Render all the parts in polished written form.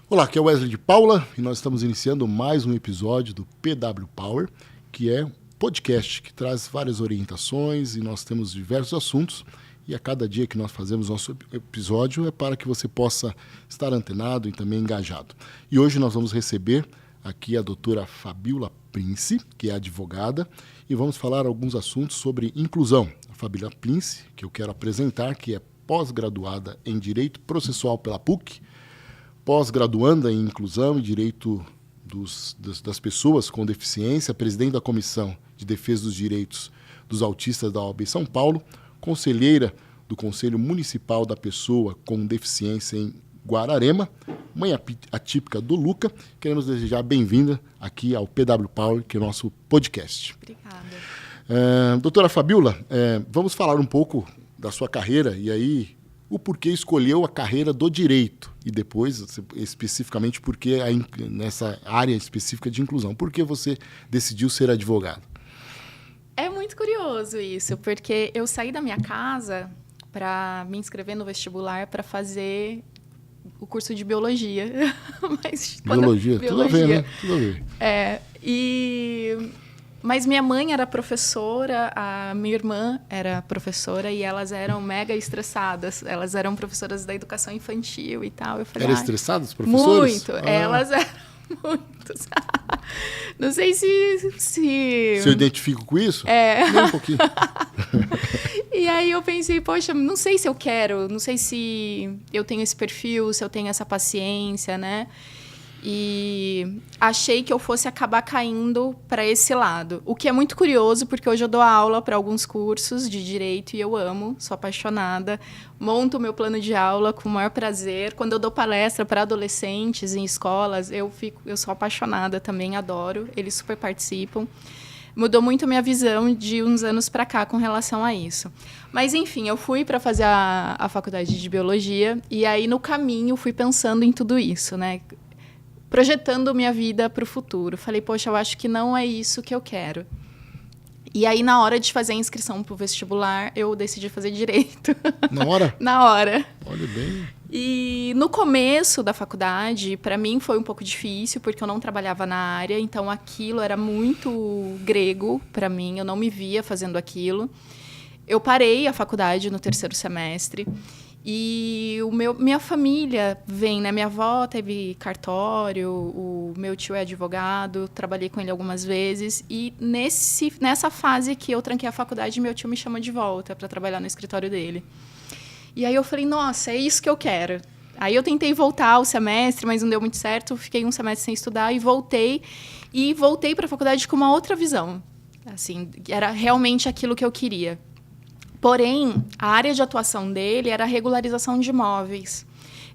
Olá, aqui é o Wesley de Paula e nós estamos iniciando mais um episódio do PW Power, que é um podcast que traz várias orientações e nós temos diversos assuntos e a cada dia que nós fazemos nosso episódio é para que você possa estar antenado e também engajado. E hoje nós vamos receber aqui a doutora Fabiola Prince, que é advogada, e vamos falar alguns assuntos sobre inclusão. A Fabiola Prince, que eu quero apresentar, que é pós-graduada em Direito Processual pela PUC, pós-graduanda em Inclusão e Direito das Pessoas com Deficiência, presidente da Comissão de Defesa dos Direitos dos Autistas da OAB São Paulo, conselheira do Conselho Municipal da Pessoa com Deficiência em Guararema, mãe atípica do Luca. Queremos desejar bem-vinda aqui ao PW Power, que é o nosso podcast. Obrigada. Doutora Fabiola, vamos falar um pouco da sua carreira e aí o porquê escolheu a carreira do direito e depois, especificamente, porque nessa área específica de inclusão. Por que você decidiu ser advogado? É muito curioso isso, porque eu saí da minha casa para me inscrever no vestibular para fazer o curso de biologia. Biologia? Tudo a ver, né? Tudo a ver. Mas minha mãe era professora, a minha irmã era professora e elas eram mega estressadas. Elas eram professoras da educação infantil e tal. Eu falei, eram estressadas, professoras? Muito. Elas eram muito. Não sei se eu identifico com isso? Nem um pouquinho. E aí eu pensei, poxa, não sei se eu quero, não sei se eu tenho esse perfil, se eu tenho essa paciência, né? E achei que eu fosse acabar caindo para esse lado. O que é muito curioso, porque hoje eu dou aula para alguns cursos de direito e eu amo, sou apaixonada. Monto o meu plano de aula com o maior prazer. Quando eu dou palestra para adolescentes em escolas, eu sou apaixonada também, adoro. Eles super participam. Mudou muito a minha visão de uns anos para cá com relação a isso. Mas, enfim, eu fui para fazer a faculdade de biologia e aí, no caminho, fui pensando em tudo isso, né? Projetando minha vida para o futuro. Falei, poxa, eu acho que não é isso que eu quero. E aí, na hora de fazer a inscrição para o vestibular, eu decidi fazer direito. Na hora? Na hora. Olha bem. E no começo da faculdade, para mim foi um pouco difícil, porque eu não trabalhava na área, então aquilo era muito grego para mim, eu não me via fazendo aquilo. Eu parei a faculdade no terceiro semestre. E minha família vem, né? Minha avó teve cartório, o meu tio é advogado, trabalhei com ele algumas vezes. E nessa fase que eu tranquei a faculdade, meu tio me chamou de volta para trabalhar no escritório dele. E aí eu falei, nossa, é isso que eu quero. Aí eu tentei voltar o semestre, mas não deu muito certo. Fiquei um semestre sem estudar e voltei. E voltei para a faculdade com uma outra visão. Assim, era realmente aquilo que eu queria. Porém, a área de atuação dele era a regularização de imóveis.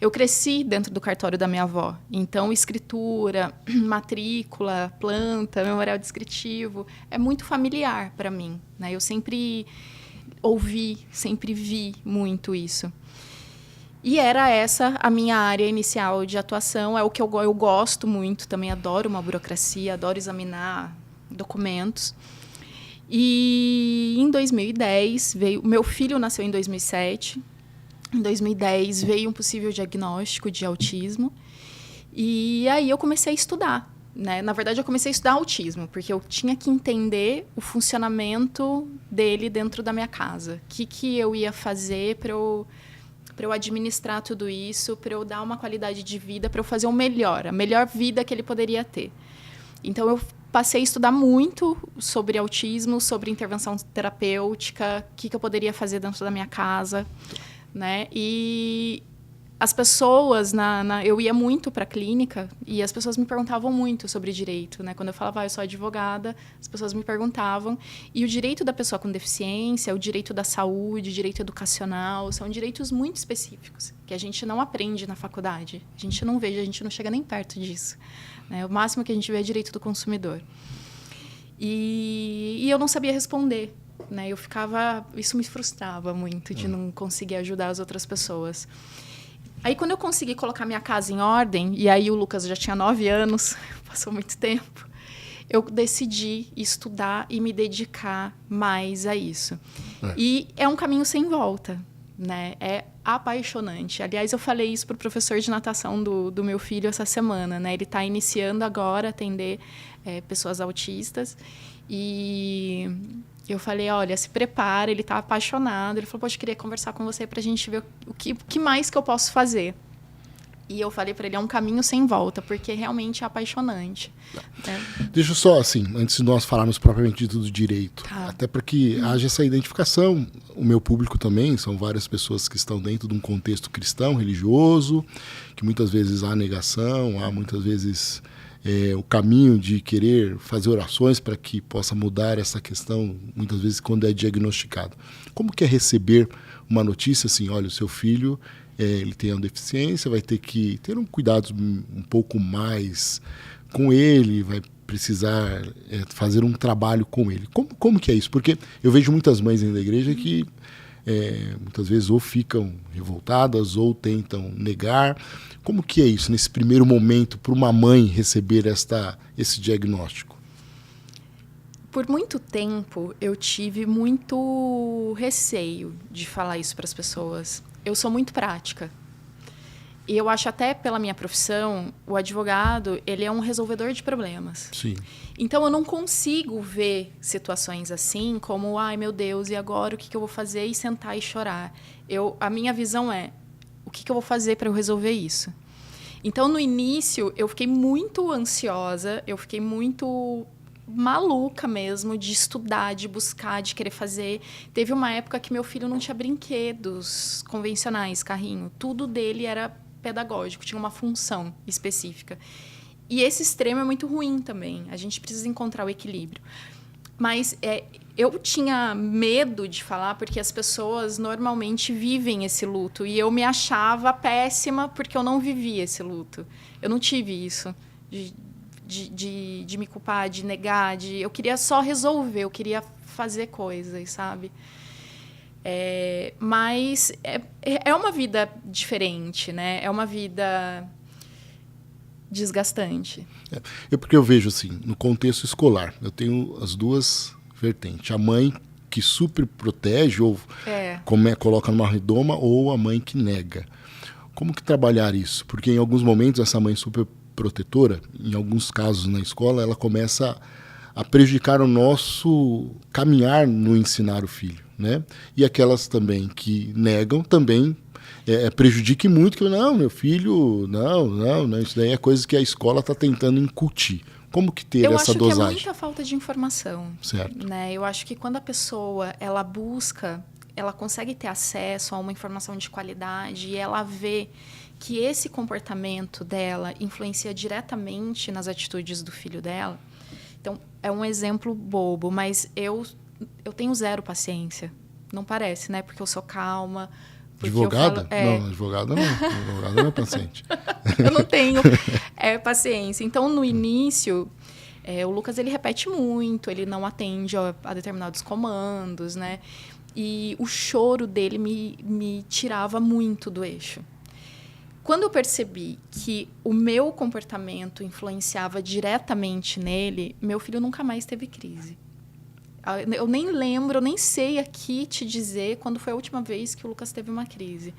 Eu cresci dentro do cartório da minha avó. Então, escritura, matrícula, planta, memorial descritivo, é muito familiar para mim, né? Eu sempre ouvi, sempre vi muito isso. E era essa a minha área inicial de atuação. É o que eu gosto muito, também adoro uma burocracia, adoro examinar documentos. E em 2010, meu filho nasceu em 2007. Em 2010 veio um possível diagnóstico de autismo. E aí eu comecei a estudar, né? Na verdade, eu comecei a estudar autismo, porque eu tinha que entender o funcionamento dele dentro da minha casa. O que eu ia fazer para eu administrar tudo isso, para eu dar uma qualidade de vida, para eu fazer a melhor vida que ele poderia ter. Então, eu passei a estudar muito sobre autismo, sobre intervenção terapêutica, o que eu poderia fazer dentro da minha casa, né? E as pessoas, eu ia muito para a clínica e as pessoas me perguntavam muito sobre direito, né? Quando eu falava, eu sou advogada, as pessoas me perguntavam. E o direito da pessoa com deficiência, o direito da saúde, o direito educacional, são direitos muito específicos, que a gente não aprende na faculdade. A gente não vê, a gente não chega nem perto disso. O máximo que a gente vê é direito do consumidor. E eu não sabia responder, né? Isso me frustrava muito, de não conseguir ajudar as outras pessoas. Aí, quando eu consegui colocar minha casa em ordem, e aí o Lucas já tinha 9 anos, passou muito tempo, eu decidi estudar e me dedicar mais a isso. E é um caminho sem volta, né? apaixonante. Aliás, eu falei isso pro professor de natação do meu filho essa semana, né? Ele está iniciando agora a atender pessoas autistas. E eu falei, olha, se prepara, ele está apaixonado. Ele falou, poxa, eu queria conversar com você para a gente ver o que mais que eu posso fazer. E eu falei para ele, é um caminho sem volta, porque realmente é apaixonante. Né? Deixa eu só, assim, antes de nós falarmos propriamente do direito, até para que haja essa identificação, o meu público também, são várias pessoas que estão dentro de um contexto cristão, religioso, que muitas vezes há negação, há muitas vezes o caminho de querer fazer orações para que possa mudar essa questão, muitas vezes quando é diagnosticado. Como que é receber uma notícia assim, olha, o seu filho... ele tem uma deficiência, vai ter que ter um cuidado um pouco mais com ele, vai precisar fazer um trabalho com ele. Como que é isso? Porque eu vejo muitas mães dentro da igreja que muitas vezes ou ficam revoltadas ou tentam negar. Como que é isso, nesse primeiro momento, para uma mãe receber esse diagnóstico? Por muito tempo, eu tive muito receio de falar isso para as pessoas. Eu sou muito prática. E eu acho até pela minha profissão, o advogado, ele é um resolvedor de problemas. Sim. Então, eu não consigo ver situações assim como, ai, meu Deus, e agora o que eu vou fazer? E sentar e chorar. A minha visão é, o que eu vou fazer para eu resolver isso? Então, no início, eu fiquei muito ansiosa, eu fiquei muito... maluca mesmo de estudar, de buscar, de querer fazer. Teve uma época que meu filho não tinha brinquedos convencionais, carrinho. Tudo dele era pedagógico, tinha uma função específica. E esse extremo é muito ruim também. A gente precisa encontrar o equilíbrio. Mas eu tinha medo de falar porque as pessoas normalmente vivem esse luto. E eu me achava péssima porque eu não vivia esse luto. Eu não tive isso. De me culpar, de negar, eu queria só resolver, eu queria fazer coisas, sabe? Mas é uma vida diferente, né? É uma vida desgastante. Porque eu vejo assim, no contexto escolar, eu tenho as duas vertentes. A mãe que super protege ou coloca numa redoma, ou a mãe que nega. Como que trabalhar isso? Porque em alguns momentos essa mãe super protetora, em alguns casos na escola, ela começa a prejudicar o nosso caminhar no ensinar o filho, né? E aquelas também que negam também prejudiquem muito, que não, meu filho, não, isso daí é coisa que a escola está tentando incutir. Como que ter essa dosagem? Eu acho que é muita falta de informação. Certo. Né? Eu acho que quando a pessoa ela busca, ela consegue ter acesso a uma informação de qualidade e ela vê que esse comportamento dela influencia diretamente nas atitudes do filho dela. Então, é um exemplo bobo, mas eu tenho zero paciência. Não parece, né? Porque eu sou calma. Advogada? Não, advogada não. Advogada não é paciente. Eu não tenho paciência. Então, no início, o Lucas ele repete muito, ele não atende a determinados comandos, né? E o choro dele me tirava muito do eixo. Quando eu percebi que o meu comportamento influenciava diretamente nele, meu filho nunca mais teve crise. Eu nem lembro, eu nem sei aqui te dizer quando foi a última vez que o Lucas teve uma crise.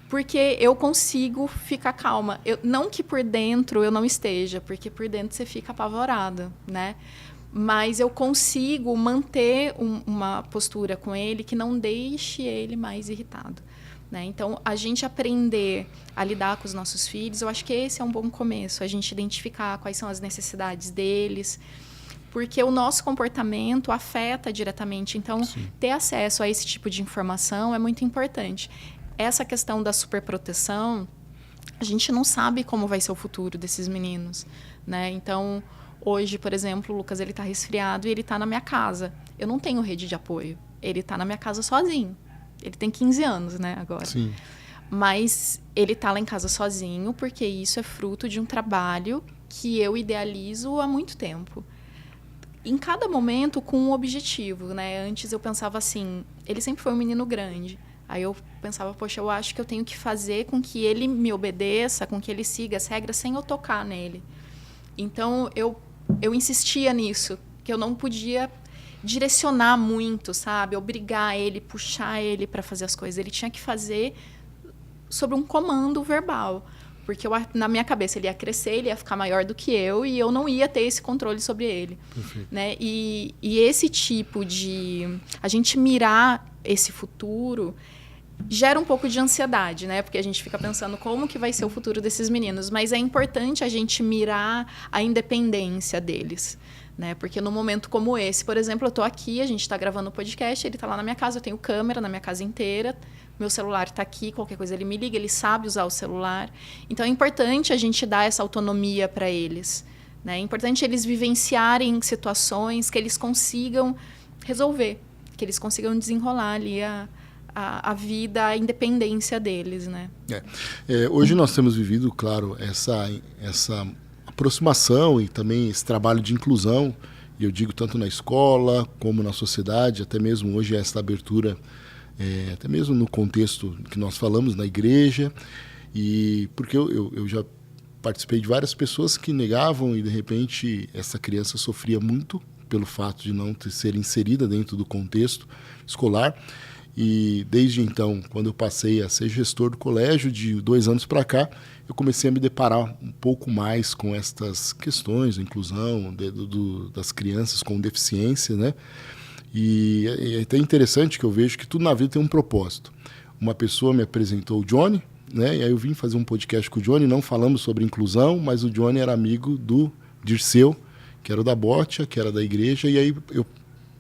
Porque eu consigo ficar calma. Não que por dentro eu não esteja, porque por dentro você fica apavorada, né? Mas eu consigo manter uma postura com ele que não deixe ele mais irritado. Né? Então, a gente aprender a lidar com os nossos filhos, eu acho que esse é um bom começo, a gente identificar quais são as necessidades deles, porque o nosso comportamento afeta diretamente. Então, sim, ter acesso a esse tipo de informação é muito importante. Essa questão da superproteção, a gente não sabe como vai ser o futuro desses meninos. Né? Então, hoje, por exemplo, o Lucas está resfriado e ele está na minha casa. Eu não tenho rede de apoio. Ele está na minha casa sozinho. Ele tem 15 anos, né, agora. Sim. Mas ele está lá em casa sozinho porque isso é fruto de um trabalho que eu idealizo há muito tempo. Em cada momento com um objetivo, né? Antes eu pensava assim, ele sempre foi um menino grande. Aí eu pensava, poxa, eu acho que eu tenho que fazer com que ele me obedeça, com que ele siga as regras sem eu tocar nele. Então, eu insistia nisso, que eu não podia direcionar muito, sabe? Obrigar ele, puxar ele para fazer as coisas. Ele tinha que fazer sobre um comando verbal. Porque na minha cabeça ele ia crescer, ele ia ficar maior do que eu e eu não ia ter esse controle sobre ele. Né? E esse tipo de... A gente mirar esse futuro gera um pouco de ansiedade, né? Porque a gente fica pensando como que vai ser o futuro desses meninos. Mas é importante a gente mirar a independência deles. Né? Porque num momento como esse, por exemplo, eu estou aqui, a gente está gravando o podcast, ele está lá na minha casa, eu tenho câmera na minha casa inteira, meu celular está aqui, qualquer coisa ele me liga, ele sabe usar o celular. Então é importante a gente dar essa autonomia para eles. Né? É importante eles vivenciarem situações que eles consigam resolver, que eles consigam desenrolar ali a vida, a independência deles. Né? Hoje nós temos vivido, claro, essa aproximação e também esse trabalho de inclusão, e eu digo tanto na escola como na sociedade, até mesmo hoje essa abertura, até mesmo no contexto que nós falamos, na igreja, e porque eu já participei de várias pessoas que negavam e de repente essa criança sofria muito pelo fato de não ser inserida dentro do contexto escolar. E desde então, quando eu passei a ser gestor do colégio, de 2 anos para cá, eu comecei a me deparar um pouco mais com estas questões, a inclusão das crianças com deficiência, né? E é até interessante que eu vejo que tudo na vida tem um propósito. Uma pessoa me apresentou o Johnny, né? E aí eu vim fazer um podcast com o Johnny, não falamos sobre inclusão, mas o Johnny era amigo do Dirceu, que era o da Botia, que era da igreja, e aí eu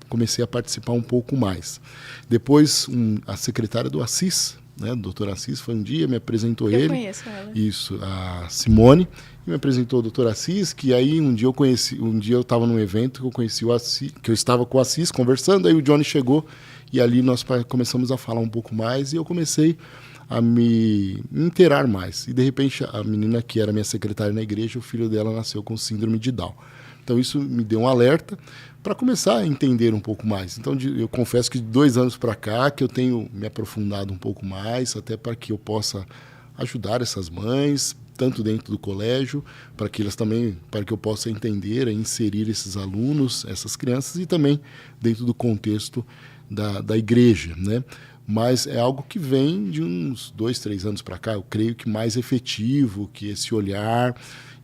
comecei a participar um pouco mais. Depois, a secretária do Assis, né, o doutor Assis, foi um dia, me apresentou ele. Eu conheço ela. Isso, a Simone, e me apresentou o doutor Assis, que aí um dia eu estava num evento que eu conheci o Assis, que eu estava com o Assis conversando, aí o Johnny chegou e ali nós começamos a falar um pouco mais e eu comecei a me inteirar mais. E de repente a menina que era minha secretária na igreja, o filho dela nasceu com síndrome de Down. Então isso me deu um alerta para começar a entender um pouco mais. Então eu confesso que de 2 anos para cá que eu tenho me aprofundado um pouco mais, até para que eu possa ajudar essas mães, tanto dentro do colégio, para que eu possa entender e inserir esses alunos, essas crianças, e também dentro do contexto da igreja, né? Mas é algo que vem de uns 2, 3 anos para cá, eu creio que mais efetivo, que esse olhar.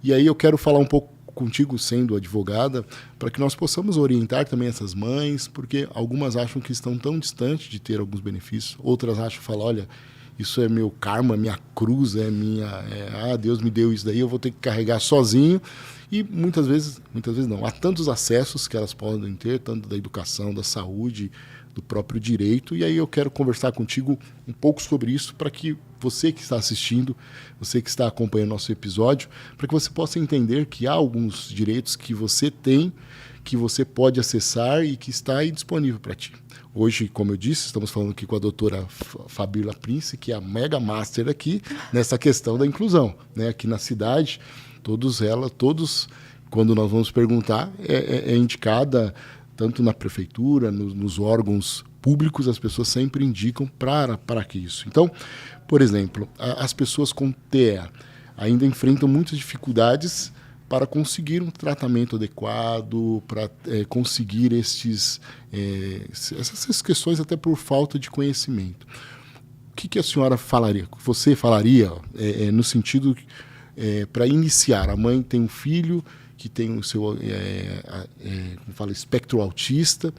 E aí eu quero falar um pouco contigo, sendo advogada, para que nós possamos orientar também essas mães, porque algumas acham que estão tão distantes de ter alguns benefícios, outras falam, olha, isso é meu karma, minha cruz, Deus me deu isso daí, eu vou ter que carregar sozinho. E muitas vezes não, há tantos acessos que elas podem ter, tanto da educação, da saúde, do próprio direito, e aí eu quero conversar contigo um pouco sobre isso, para que você que está assistindo, você que está acompanhando nosso episódio, para que você possa entender que há alguns direitos que você tem, que você pode acessar e que está aí disponível para ti. Hoje, como eu disse, estamos falando aqui com a doutora Fabíola Prince, que é a mega master aqui nessa questão da inclusão, né? Aqui na cidade, todos, quando nós vamos perguntar, é indicada tanto na prefeitura, nos órgãos públicos, as pessoas sempre indicam para que isso. Então, por exemplo, as pessoas com TEA ainda enfrentam muitas dificuldades para conseguir um tratamento adequado, para conseguir essas questões até por falta de conhecimento. O que a senhora falaria? Você falaria no sentido para iniciar? A mãe tem um filho que tem o seu espectro autista.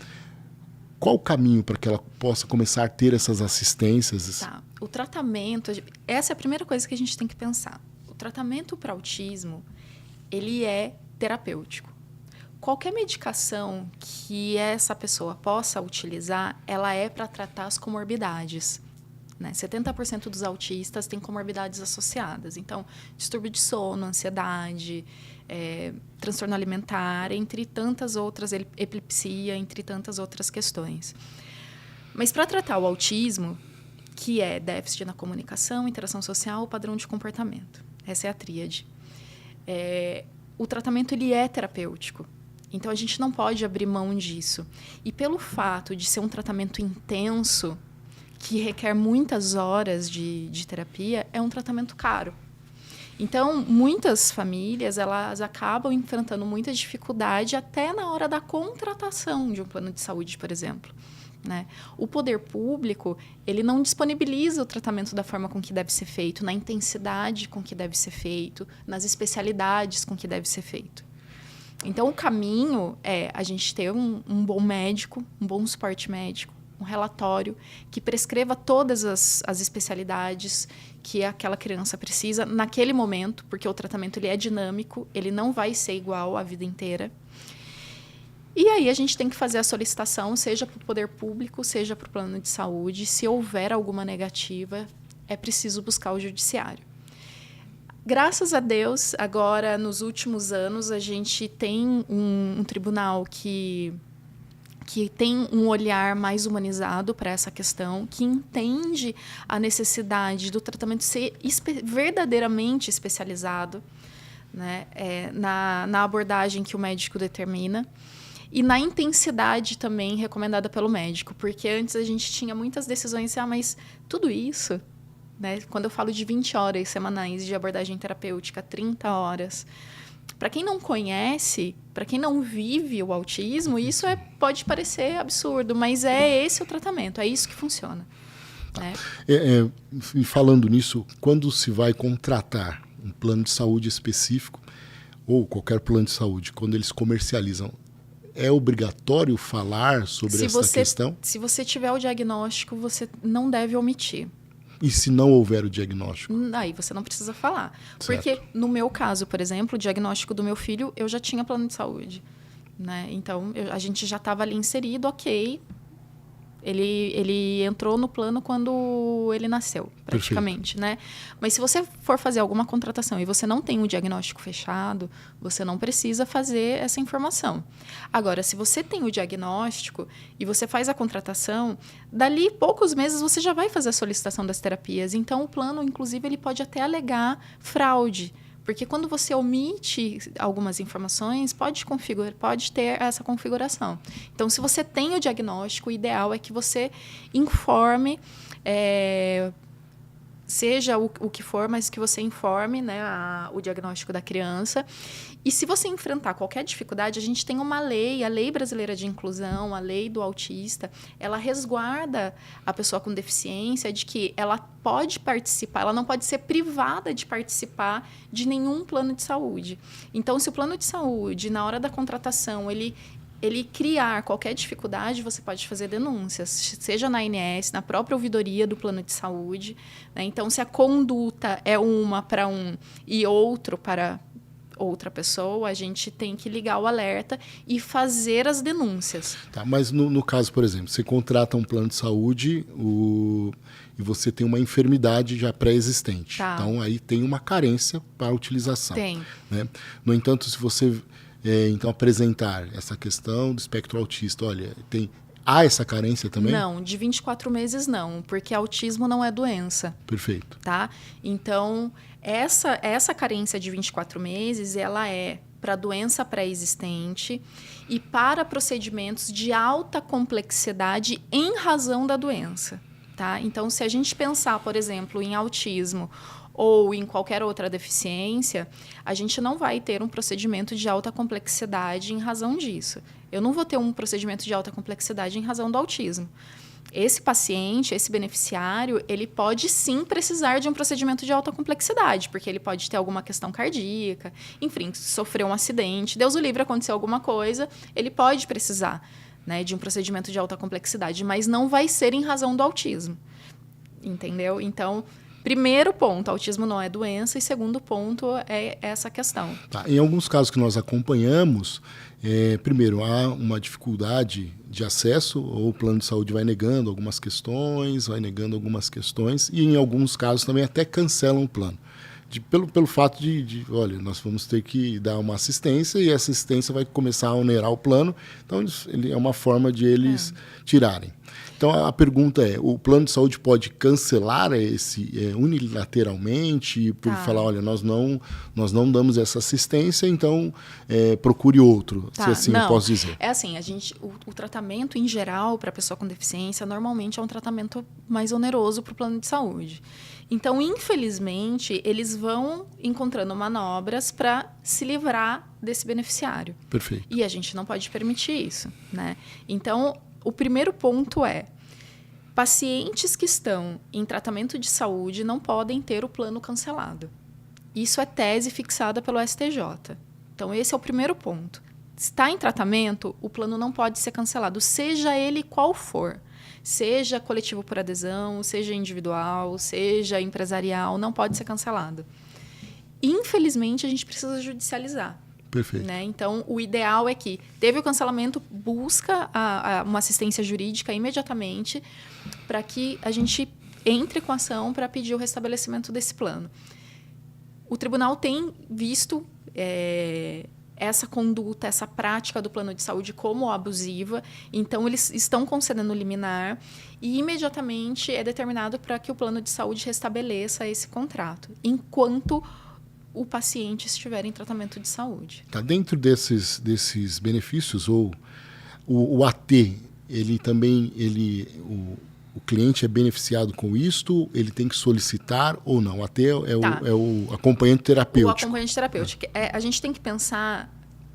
Qual o caminho para que ela possa começar a ter essas assistências? Tá. O tratamento, essa é a primeira coisa que a gente tem que pensar. O tratamento para autismo, ele é terapêutico. Qualquer medicação que essa pessoa possa utilizar, ela é para tratar as comorbidades. Né? 70% dos autistas têm comorbidades associadas. Então, distúrbio de sono, ansiedade, transtorno alimentar, entre tantas outras, epilepsia, entre tantas outras questões. Mas para tratar o autismo, que é déficit na comunicação, interação social, padrão de comportamento, essa é a tríade. O tratamento ele é terapêutico. Então, a gente não pode abrir mão disso. E pelo fato de ser um tratamento intenso, que requer muitas horas de terapia, é um tratamento caro. Então, muitas famílias elas acabam enfrentando muita dificuldade até na hora da contratação de um plano de saúde, por exemplo. né? O poder público, ele não disponibiliza o tratamento da forma com que deve ser feito, na intensidade com que deve ser feito, nas especialidades com que deve ser feito. Então, o caminho é a gente ter um bom médico, um bom suporte médico, um relatório que prescreva todas as especialidades que aquela criança precisa naquele momento, porque o tratamento ele é dinâmico, ele não vai ser igual a vida inteira. E aí a gente tem que fazer a solicitação, seja para o poder público, seja para o plano de saúde. Se houver alguma negativa, é preciso buscar o judiciário. Graças a Deus, agora, nos últimos anos, a gente tem um tribunal que tem um olhar mais humanizado para essa questão, que entende a necessidade do tratamento ser verdadeiramente especializado, né, na abordagem que o médico determina. E na intensidade também recomendada pelo médico, porque antes a gente tinha muitas decisões, mas tudo isso, né? Quando eu falo de 20 horas semanais de abordagem terapêutica, 30 horas, para quem não conhece, para quem não vive o autismo, isso pode parecer absurdo, mas é esse o tratamento, é isso que funciona. Né? E falando nisso, quando se vai contratar um plano de saúde específico, ou qualquer plano de saúde, quando eles comercializam, é obrigatório falar sobre essa questão? Se você tiver o diagnóstico, você não deve omitir. E se não houver o diagnóstico? Aí você não precisa falar. Certo. Porque no meu caso, por exemplo, o diagnóstico do meu filho, eu já tinha plano de saúde. Né? Então, a gente já estava ali inserido, ok. Ele entrou no plano quando ele nasceu, praticamente, né? Mas se você for fazer alguma contratação e você não tem um diagnóstico fechado, você não precisa fazer essa informação. Agora, se você tem o diagnóstico e você faz a contratação, dali poucos meses você já vai fazer a solicitação das terapias. Então, o plano, inclusive, ele pode até alegar fraude. Porque quando você omite algumas informações, pode ter essa configuração. Então, se você tem o diagnóstico, o ideal é que você informe, seja o que for, mas que você informe, né, o diagnóstico da criança. E se você enfrentar qualquer dificuldade, a gente tem uma lei, a Lei Brasileira de Inclusão, a Lei do Autista, ela resguarda a pessoa com deficiência de que ela pode participar, ela não pode ser privada de participar de nenhum plano de saúde. Então, se o plano de saúde, na hora da contratação, ele criar qualquer dificuldade, você pode fazer denúncias, seja na ANS, na própria ouvidoria do plano de saúde. Né? Então, se a conduta é uma para um e outro para outra pessoa, a gente tem que ligar o alerta e fazer as denúncias. Tá, mas no caso, por exemplo, você contrata um plano de saúde e você tem uma enfermidade já pré-existente. Tá. Então, aí tem uma carência para a utilização. Tem. Né? No entanto, se você então apresentar essa questão do espectro autista, olha, há essa carência também? Não, de 24 meses não, porque autismo não é doença. Perfeito. Tá? Então, essa carência de 24 meses, ela é para doença pré-existente e para procedimentos de alta complexidade em razão da doença. Tá? Então, se a gente pensar, por exemplo, em autismo ou em qualquer outra deficiência, a gente não vai ter um procedimento de alta complexidade em razão disso. Eu não vou ter um procedimento de alta complexidade em razão do autismo. Esse paciente, esse beneficiário, ele pode sim precisar de um procedimento de alta complexidade, porque ele pode ter alguma questão cardíaca, enfim, sofreu um acidente, Deus o livre, aconteceu alguma coisa, ele pode precisar, né, de um procedimento de alta complexidade, mas não vai ser em razão do autismo. Entendeu? Então, primeiro ponto, autismo não é doença, e segundo ponto é essa questão. Tá. Em alguns casos que nós acompanhamos, primeiro, há uma dificuldade de acesso, ou o plano de saúde vai negando algumas questões, e em alguns casos também até cancelam o plano. Pelo fato olha, nós vamos ter que dar uma assistência e essa assistência vai começar a onerar o plano, então é uma forma de eles tirarem. Então, a pergunta é, o plano de saúde pode cancelar unilateralmente por falar, olha, nós não damos essa assistência, então procure outro, se assim eu posso dizer. É assim, o tratamento em geral para a pessoa com deficiência normalmente é um tratamento mais oneroso para o plano de saúde. Então, infelizmente, eles vão encontrando manobras para se livrar desse beneficiário. Perfeito. E a gente não pode permitir isso, né? Então, o primeiro ponto é: pacientes que estão em tratamento de saúde não podem ter o plano cancelado. Isso é tese fixada pelo STJ. Então, esse é o primeiro ponto. Está em tratamento, o plano não pode ser cancelado, seja ele qual for. Seja coletivo por adesão, seja individual, seja empresarial, não pode ser cancelado. Infelizmente, a gente precisa judicializar. Perfeito. Né? Então, o ideal é que teve o cancelamento, busca uma assistência jurídica imediatamente para que a gente entre com a ação para pedir o restabelecimento desse plano. O tribunal tem visto essa conduta, essa prática do plano de saúde como abusiva, então eles estão concedendo liminar e imediatamente é determinado para que o plano de saúde restabeleça esse contrato, enquanto o paciente estiver em tratamento de saúde. Tá dentro desses benefícios, ou o AT, ele também, o cliente é beneficiado com isto? Ele tem que solicitar ou não? O AT é o acompanhante terapêutico. O acompanhante terapêutico. A gente tem que pensar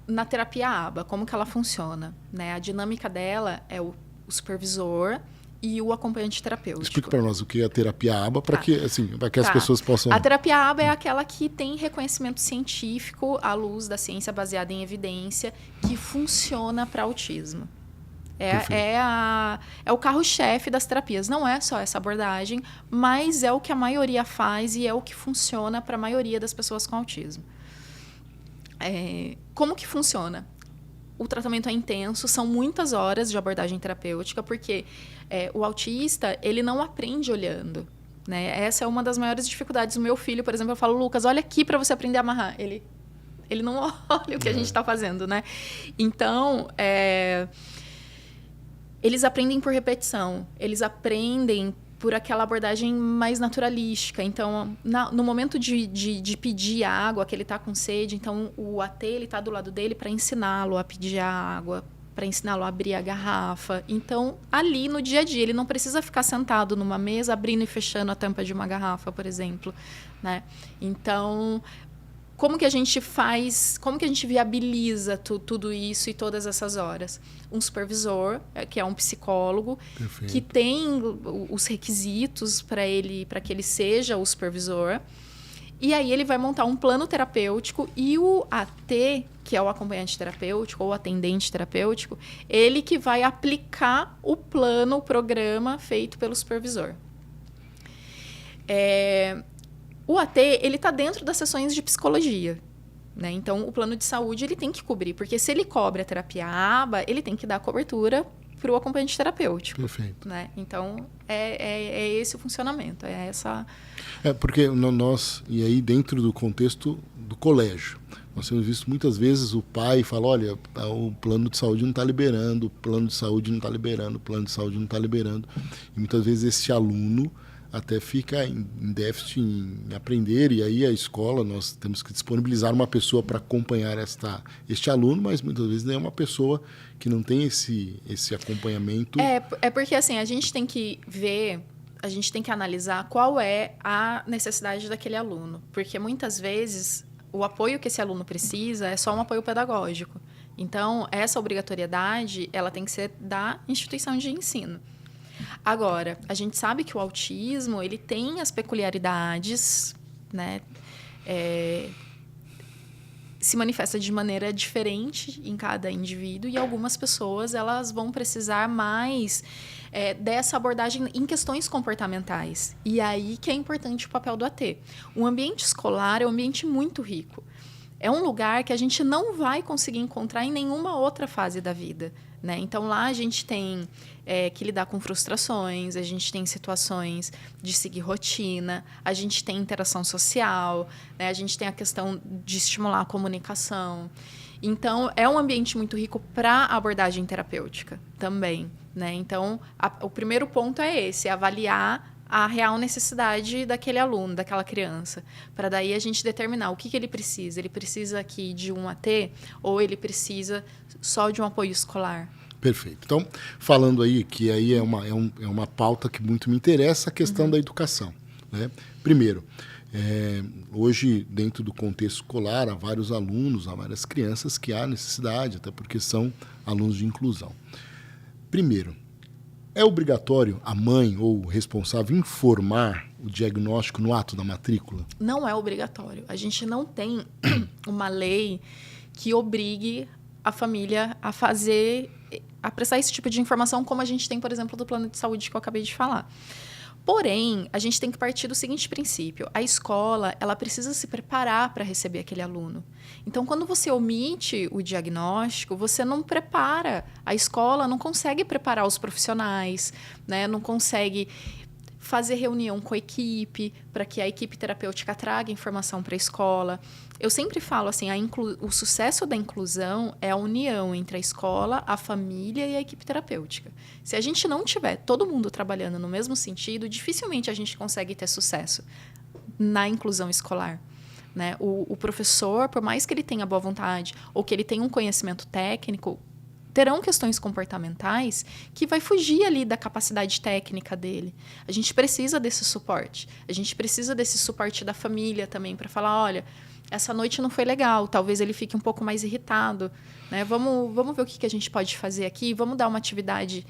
na terapia ABA, como que ela funciona. Né? A dinâmica dela é o supervisor e o acompanhante terapêutico. Explica para nós o que é a terapia ABA, para que as pessoas possam... A terapia ABA é aquela que tem reconhecimento científico à luz da ciência baseada em evidência que funciona para autismo. É o carro-chefe das terapias. Não é só essa abordagem, mas é o que a maioria faz e é o que funciona para a maioria das pessoas com autismo. Como que funciona? O tratamento é intenso, são muitas horas de abordagem terapêutica, porque o autista, ele não aprende olhando. Né? Essa é uma das maiores dificuldades. O meu filho, por exemplo, eu falo: Lucas, olha aqui para você aprender a amarrar. Ele não olha o que a gente está fazendo. Né? Então, eles aprendem por repetição, eles aprendem por aquela abordagem mais naturalística. Então, no momento de pedir água, que ele está com sede, então o AT está do lado dele para ensiná-lo a pedir a água, para ensiná-lo a abrir a garrafa. Então, ali no dia a dia, ele não precisa ficar sentado numa mesa abrindo e fechando a tampa de uma garrafa, por exemplo. Né? Então, como que a gente faz, como que a gente viabiliza tudo isso e todas essas horas? Um supervisor, que é um psicólogo, Perfeito. Que tem os requisitos para que ele seja o supervisor. E aí ele vai montar um plano terapêutico e o AT, que é o acompanhante terapêutico ou atendente terapêutico, ele que vai aplicar o plano, o programa feito pelo supervisor. O AT, ele está dentro das sessões de psicologia. Né? Então, o plano de saúde ele tem que cobrir, porque se ele cobre a terapia ABA, ele tem que dar cobertura para o acompanhante terapêutico. Perfeito. Né? Então, é esse o funcionamento, é essa... porque nós, e aí dentro do contexto do colégio, nós temos visto muitas vezes o pai fala: olha, o plano de saúde não está liberando, o plano de saúde não está liberando, o plano de saúde não está liberando. E muitas vezes esse aluno até fica em déficit em aprender, e aí a escola, nós temos que disponibilizar uma pessoa para acompanhar este aluno, mas muitas vezes é uma pessoa que não tem esse acompanhamento. Porque assim, a gente tem que ver, a gente tem que analisar qual é a necessidade daquele aluno, porque muitas vezes o apoio que esse aluno precisa é só um apoio pedagógico. Então, essa obrigatoriedade, ela tem que ser da instituição de ensino. Agora, a gente sabe que o autismo, ele tem as peculiaridades, né? Se manifesta de maneira diferente em cada indivíduo, e algumas pessoas elas vão precisar mais dessa abordagem em questões comportamentais. E aí que é importante o papel do AT. O ambiente escolar é um ambiente muito rico. É um lugar que a gente não vai conseguir encontrar em nenhuma outra fase da vida. Né? Então, lá a gente tem que lidar com frustrações, a gente tem situações de seguir rotina, a gente tem interação social, né? A gente tem a questão de estimular a comunicação. Então, é um ambiente muito rico para abordagem terapêutica também. Né? Então, o primeiro ponto é esse, avaliar a real necessidade daquele aluno, daquela criança, para daí a gente determinar o que ele precisa. Ele precisa aqui de um AT ou ele precisa só de um apoio escolar? Perfeito. Então, falando aí, que aí é uma pauta que muito me interessa, a questão da educação. Né? Primeiro, hoje, dentro do contexto escolar, há vários alunos, há várias crianças que há necessidade, até porque são alunos de inclusão. Primeiro, é obrigatório a mãe ou o responsável informar o diagnóstico no ato da matrícula? Não é obrigatório. A gente não tem uma lei que obrigue a família a prestar esse tipo de informação, como a gente tem, por exemplo, do plano de saúde que eu acabei de falar. Porém, a gente tem que partir do seguinte princípio: a escola, ela precisa se preparar para receber aquele aluno. Então, quando você omite o diagnóstico, você não prepara. A escola não consegue preparar os profissionais, né? Não consegue fazer reunião com a equipe, para que a equipe terapêutica traga informação para a escola. Eu sempre falo assim, o sucesso da inclusão é a união entre a escola, a família e a equipe terapêutica. Se a gente não tiver todo mundo trabalhando no mesmo sentido, dificilmente a gente consegue ter sucesso na inclusão escolar. Né? O professor, por mais que ele tenha boa vontade ou que ele tenha um conhecimento técnico, terão questões comportamentais que vai fugir ali da capacidade técnica dele. A gente precisa desse suporte. A gente precisa desse suporte da família também para falar, olha, essa noite não foi legal, talvez ele fique um pouco mais irritado, né? Vamos ver o que a gente pode fazer aqui, vamos dar uma atividade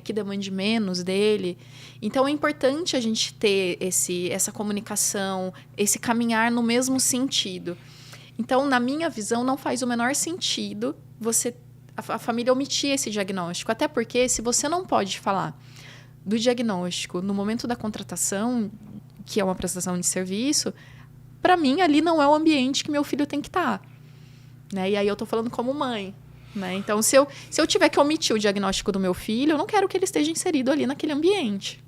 que demande menos dele. Então, é importante a gente ter essa comunicação, esse caminhar no mesmo sentido. Então, na minha visão, não faz o menor sentido a família omitir esse diagnóstico. Até porque, se você não pode falar do diagnóstico no momento da contratação, que é uma prestação de serviço, para mim, ali não é o ambiente que meu filho tem que estar. Né? E aí eu estou falando como mãe. Né? Então, se eu tiver que omitir o diagnóstico do meu filho, eu não quero que ele esteja inserido ali naquele ambiente.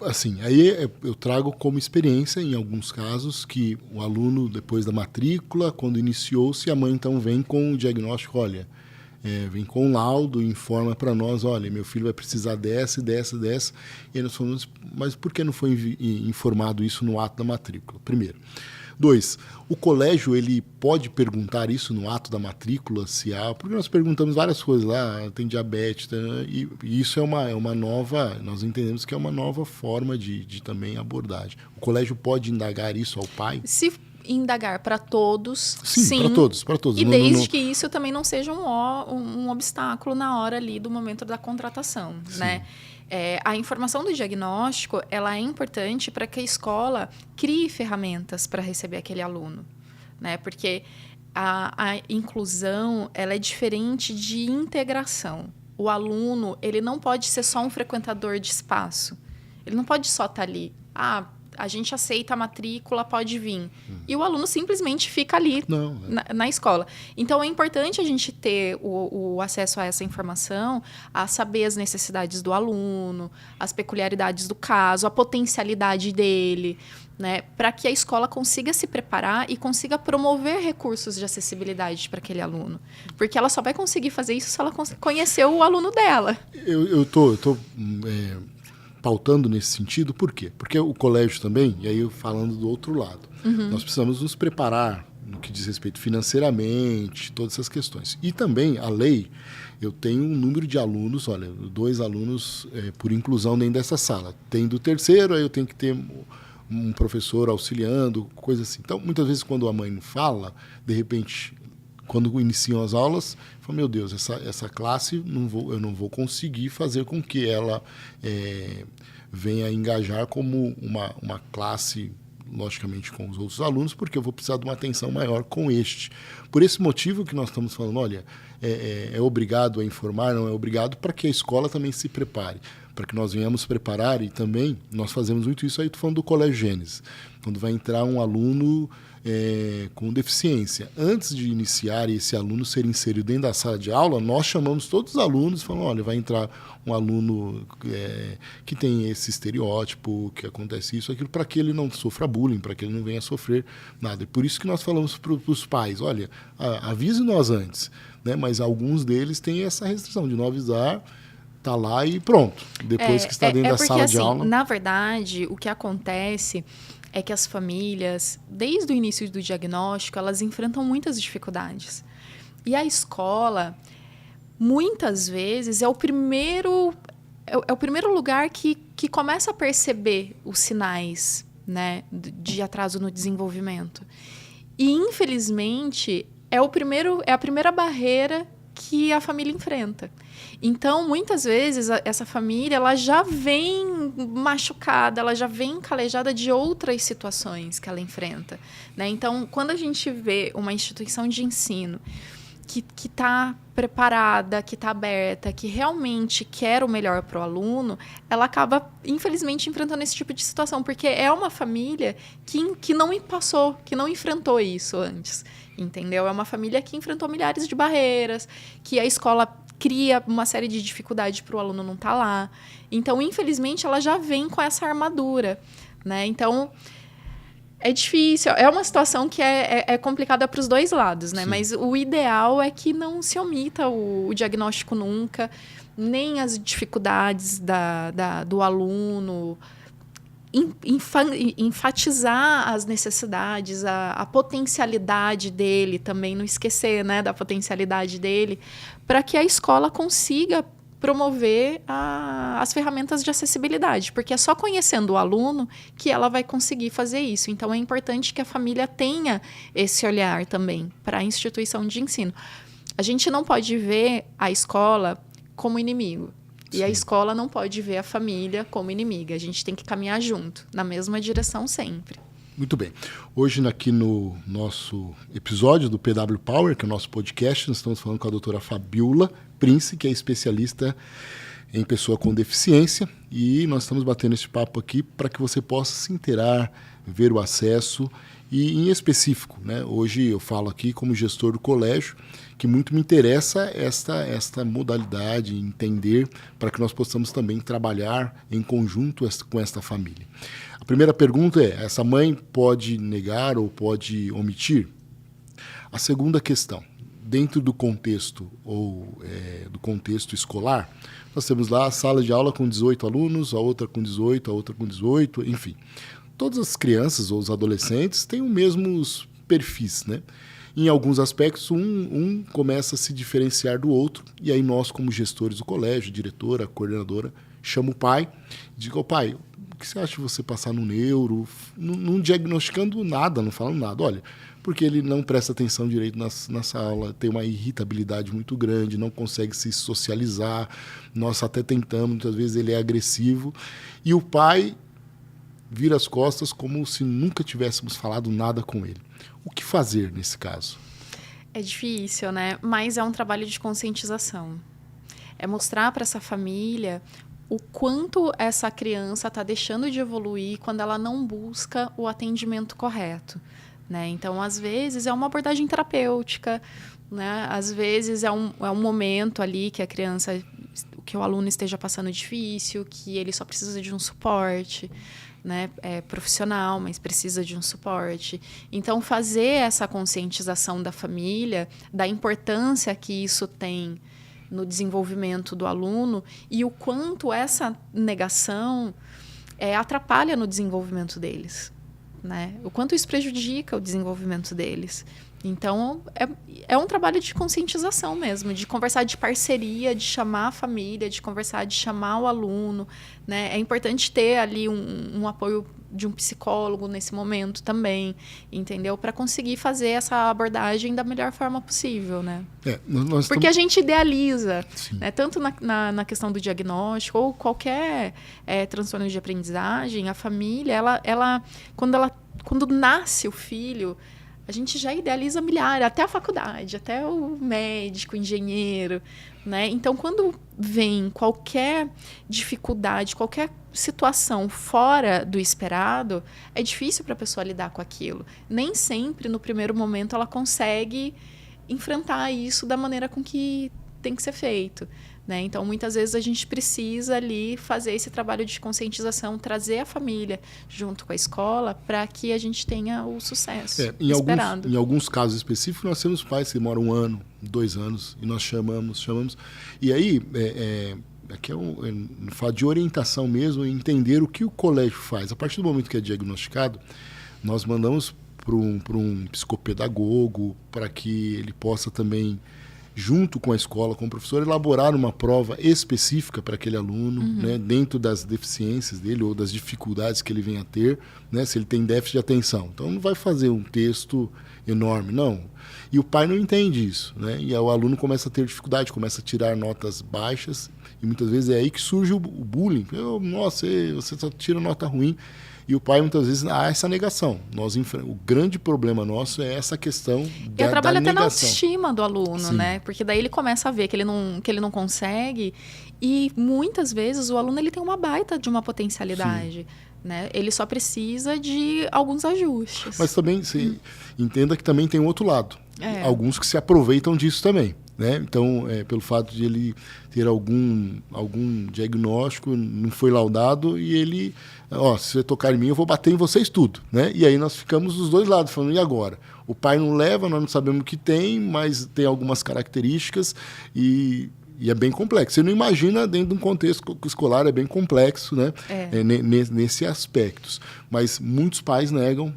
Assim, aí eu trago como experiência, em alguns casos, que o aluno, depois da matrícula, quando iniciou-se, a mãe então vem com o diagnóstico, olha, vem com um laudo, informa para nós, olha, meu filho vai precisar dessa. E aí nós falamos, mas por que não foi informado isso no ato da matrícula? Primeiro. 2, o colégio ele pode perguntar isso no ato da matrícula, se há, porque nós perguntamos várias coisas lá, tem diabetes, e isso é uma nova, nós entendemos que é uma nova forma de também abordagem. O colégio pode indagar isso ao pai? Se indagar para todos, sim. Para todos. E desde que isso também não seja um obstáculo na hora ali do momento da contratação, né? A informação do diagnóstico, ela é importante para que a escola crie ferramentas para receber aquele aluno, né? Porque a inclusão, ela é diferente de integração. O aluno, ele não pode ser só um frequentador de espaço. Ele não pode só estar ali. A gente aceita a matrícula, pode vir. E o aluno simplesmente fica ali na escola. Então, é importante a gente ter o acesso a essa informação, a saber as necessidades do aluno, as peculiaridades do caso, a potencialidade dele, né, para que a escola consiga se preparar e consiga promover recursos de acessibilidade para aquele aluno. Porque ela só vai conseguir fazer isso se ela conhecer o aluno dela. Eu tô pautando nesse sentido, por quê? Porque o colégio também, e aí falando do outro lado, nós precisamos nos preparar no que diz respeito financeiramente, todas essas questões. E também a lei, eu tenho um número de alunos, olha, 2 alunos por inclusão dentro dessa sala. Tem do terceiro, aí eu tenho que ter um professor auxiliando, coisa assim. Então, muitas vezes quando a mãe fala, de repente, quando iniciam as aulas, fala, meu Deus, essa classe eu não vou conseguir fazer com que ela venha engajar como uma classe, logicamente com os outros alunos, porque eu vou precisar de uma atenção maior com este. Por esse motivo que nós estamos falando, olha, é obrigado a informar, não é obrigado, para que a escola também se prepare, para que nós venhamos preparar, e também nós fazemos muito isso aí, estou falando do Colégio Gênesis, quando vai entrar um aluno com deficiência. Antes de iniciar esse aluno ser inserido dentro da sala de aula, nós chamamos todos os alunos e falamos, olha, vai entrar um aluno que tem esse estereótipo, que acontece isso, aquilo, para que ele não sofra bullying, para que ele não venha sofrer nada. E por isso que nós falamos para os pais, olha, avise nós antes, né? Mas alguns deles têm essa restrição de não avisar, tá lá e pronto. Depois que está dentro da sala de aula. Na verdade, o que acontece é que as famílias, desde o início do diagnóstico, elas enfrentam muitas dificuldades. E a escola, muitas vezes, é o primeiro lugar que começa a perceber os sinais, né, de atraso no desenvolvimento. E, infelizmente, é a primeira barreira que a família enfrenta. Então, muitas vezes, essa família ela já vem machucada, ela já vem calejada de outras situações que ela enfrenta, né? Então, quando a gente vê uma instituição de ensino que está preparada, que está aberta, que realmente quer o melhor para o aluno, ela acaba, infelizmente, enfrentando esse tipo de situação, porque é uma família que não passou, que não enfrentou isso antes, entendeu? É uma família que enfrentou milhares de barreiras, que a escola cria uma série de dificuldades para o aluno não estar lá. Então, infelizmente, ela já vem com essa armadura, né? Então, é difícil, é uma situação que é complicada para os dois lados, né? Sim. Mas o ideal é que não se omita o diagnóstico nunca, nem as dificuldades do aluno, enfatizar as necessidades, a potencialidade dele também, não esquecer, né, da potencialidade dele, para que a escola consiga promover as ferramentas de acessibilidade, porque é só conhecendo o aluno que ela vai conseguir fazer isso. Então, é importante que a família tenha esse olhar também para a instituição de ensino. A gente não pode ver a escola como inimigo. Sim. E a escola não pode ver a família como inimiga. A gente tem que caminhar junto, na mesma direção sempre. Muito bem. Hoje, aqui no nosso episódio do PW Power, que é o nosso podcast, nós estamos falando com a doutora Fabiola Prince, que é especialista em pessoa com deficiência, e nós estamos batendo esse papo aqui para que você possa se inteirar, ver o acesso, e em específico, né? Hoje eu falo aqui como gestor do colégio, que muito me interessa esta modalidade, entender, para que nós possamos também trabalhar em conjunto com esta família. A primeira pergunta é, essa mãe pode negar ou pode omitir? A segunda questão, dentro do contexto do contexto escolar, nós temos lá a sala de aula com 18 alunos, a outra com 18, a outra com 18, enfim. Todas as crianças ou os adolescentes têm os mesmos perfis, né? Em alguns aspectos, um começa a se diferenciar do outro, e aí nós, como gestores do colégio, diretora, coordenadora, chama o pai e digo, pai, o que você acha de você passar no neuro, não diagnosticando nada, não falando nada, olha, porque ele não presta atenção direito na sala, tem uma irritabilidade muito grande, não consegue se socializar, nós até tentamos, muitas vezes ele é agressivo, e o pai vira as costas como se nunca tivéssemos falado nada com ele. O que fazer nesse caso? É difícil, né? Mas é um trabalho de conscientização. É mostrar para essa família o quanto essa criança está deixando de evoluir quando ela não busca o atendimento correto, né? Então, às vezes, é uma abordagem terapêutica, né? Às vezes, é um momento ali que a criança, que o aluno esteja passando difícil, que ele só precisa de um suporte, né, profissional, mas precisa de um suporte. Então, fazer essa conscientização da família, da importância que isso tem no desenvolvimento do aluno e o quanto essa negação atrapalha no desenvolvimento deles, né? O quanto isso prejudica o desenvolvimento deles. Então, é um trabalho de conscientização mesmo, de conversar de parceria, de chamar a família, de conversar, de chamar o aluno, né? É importante ter ali um apoio de um psicólogo nesse momento também, entendeu? Para conseguir fazer essa abordagem da melhor forma possível, né? Porque a gente idealiza, né? Tanto na questão do diagnóstico ou qualquer transtorno de aprendizagem, a família, quando nasce o filho, a gente já idealiza milhares, até a faculdade, até o médico, o engenheiro, né? Então, quando vem qualquer dificuldade, qualquer situação fora do esperado, é difícil para a pessoa lidar com aquilo. Nem sempre, no primeiro momento, ela consegue enfrentar isso da maneira com que tem que ser feito, né? Então, muitas vezes a gente precisa ali fazer esse trabalho de conscientização, trazer a família junto com a escola para que a gente tenha o sucesso esperado. Em alguns casos específicos, nós temos pais que demoram 1 ano, 2 anos, e nós chamamos. E aí, aqui fala de orientação mesmo, entender o que o colégio faz. A partir do momento que é diagnosticado, nós mandamos para um psicopedagogo, para que ele possa também junto com a escola, com o professor, elaborar uma prova específica para aquele aluno, né, dentro das deficiências dele ou das dificuldades que ele venha a ter, né, se ele tem déficit de atenção. Então, não vai fazer um texto enorme, não. E o pai não entende isso, né? E o aluno começa a ter dificuldade, começa a tirar notas baixas, e muitas vezes é aí que surge o bullying. Nossa, você só tira nota ruim. E o pai, muitas vezes, há essa negação. O grande problema nosso é essa questão da negação. Eu trabalho até na autoestima do aluno, né? Porque daí ele começa a ver que ele não consegue. E muitas vezes o aluno ele tem uma baita de uma potencialidade. Né? Ele só precisa de alguns ajustes. Mas também, você entenda que também tem um outro lado. Alguns que se aproveitam disso também. Né? Então, pelo fato de ele ter algum diagnóstico, não foi laudado, e ele, se você tocar em mim, eu vou bater em vocês tudo. Né? E aí nós ficamos dos dois lados, falando, e agora? O pai não leva, nós não sabemos o que tem, mas tem algumas características e é bem complexo. Você não imagina dentro de um contexto escolar, é bem complexo, né? Nesse aspecto. Mas muitos pais negam.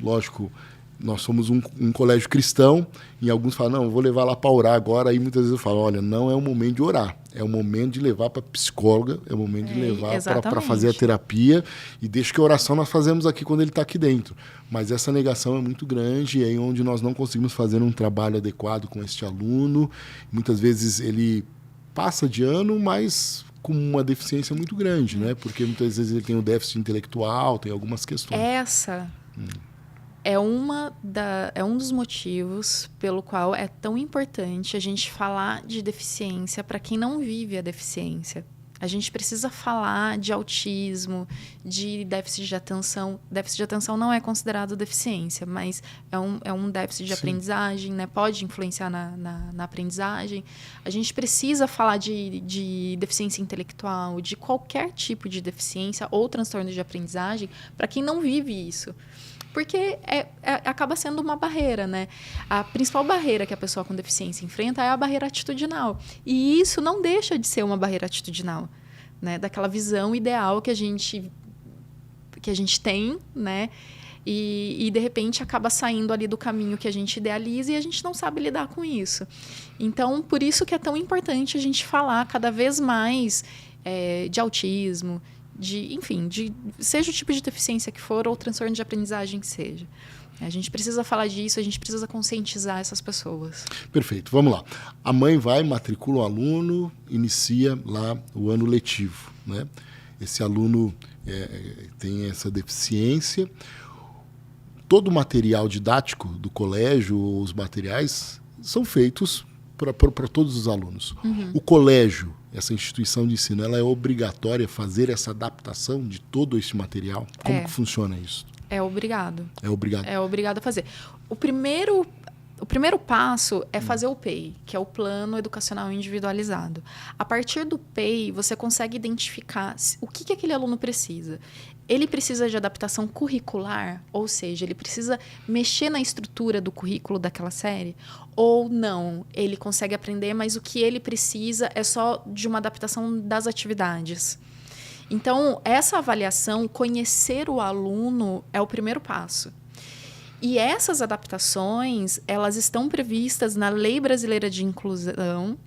Lógico, nós somos um colégio cristão, e alguns falam, não, eu vou levar lá para orar agora. Aí muitas vezes eu falo, olha, não é o momento de orar, é o momento de levar para psicóloga, é o momento de levar para fazer a terapia, e deixa que a oração nós fazemos aqui quando ele está aqui dentro. Mas essa negação é muito grande, e é onde nós não conseguimos fazer um trabalho adequado com este aluno. Muitas vezes ele passa de ano, mas com uma deficiência muito grande, né? Porque muitas vezes ele tem um déficit intelectual, tem algumas questões. É um dos motivos pelo qual é tão importante a gente falar de deficiência para quem não vive a deficiência. A gente precisa falar de autismo, de déficit de atenção. Déficit de atenção não é considerado deficiência, mas é um déficit de aprendizagem, né? Pode influenciar na aprendizagem. A gente precisa falar de deficiência intelectual, de qualquer tipo de deficiência ou transtorno de aprendizagem para quem não vive isso. Porque acaba sendo uma barreira, né? A principal barreira que a pessoa com deficiência enfrenta é a barreira atitudinal. E isso não deixa de ser uma barreira atitudinal, né? Daquela visão ideal que a gente tem, né? E, de repente, acaba saindo ali do caminho que a gente idealiza e a gente não sabe lidar com isso. Então, por isso que é tão importante a gente falar cada vez mais de autismo, seja o tipo de deficiência que for ou transtorno de aprendizagem que seja. A gente precisa falar disso, a gente precisa conscientizar essas pessoas. Perfeito, vamos lá. A mãe vai, matricula o aluno, inicia lá o ano letivo, né? Esse aluno tem essa deficiência. Todo o material didático do colégio, os materiais, são feitos para todos os alunos. O colégio, essa instituição de ensino, ela é obrigatória fazer essa adaptação de todo esse material? Como que funciona isso? É obrigado. É obrigado. É obrigado a fazer. O primeiro passo é fazer o PEI, que é o Plano Educacional Individualizado. A partir do PEI, você consegue identificar o que aquele aluno precisa. Ele precisa de adaptação curricular, ou seja, ele precisa mexer na estrutura do currículo daquela série, ou não, ele consegue aprender, mas o que ele precisa é só de uma adaptação das atividades. Então, essa avaliação, conhecer o aluno, é o primeiro passo. E essas adaptações, elas estão previstas na Lei Brasileira de Inclusão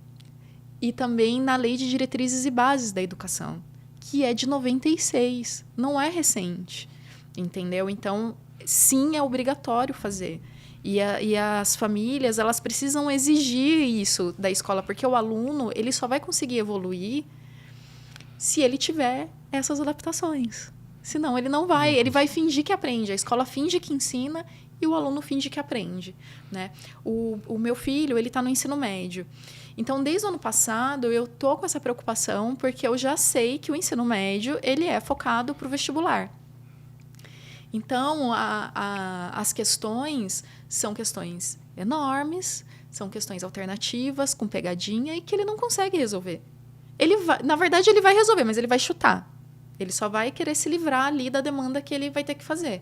e também na Lei de Diretrizes e Bases da Educação, que é de 96, não é recente, entendeu? Então, sim, é obrigatório fazer. E as famílias, elas precisam exigir isso da escola, porque o aluno, ele só vai conseguir evoluir se ele tiver essas adaptações. Senão, ele não vai, ele vai fingir que aprende. A escola finge que ensina e o aluno finge que aprende, né? O meu filho, ele está no ensino médio. Então, desde o ano passado, eu estou com essa preocupação, porque eu já sei que o ensino médio ele é focado para o vestibular. Então, as questões são questões enormes, são questões alternativas, com pegadinha, e que ele não consegue resolver. Na verdade, ele vai resolver, mas ele vai chutar. Ele só vai querer se livrar ali da demanda que ele vai ter que fazer.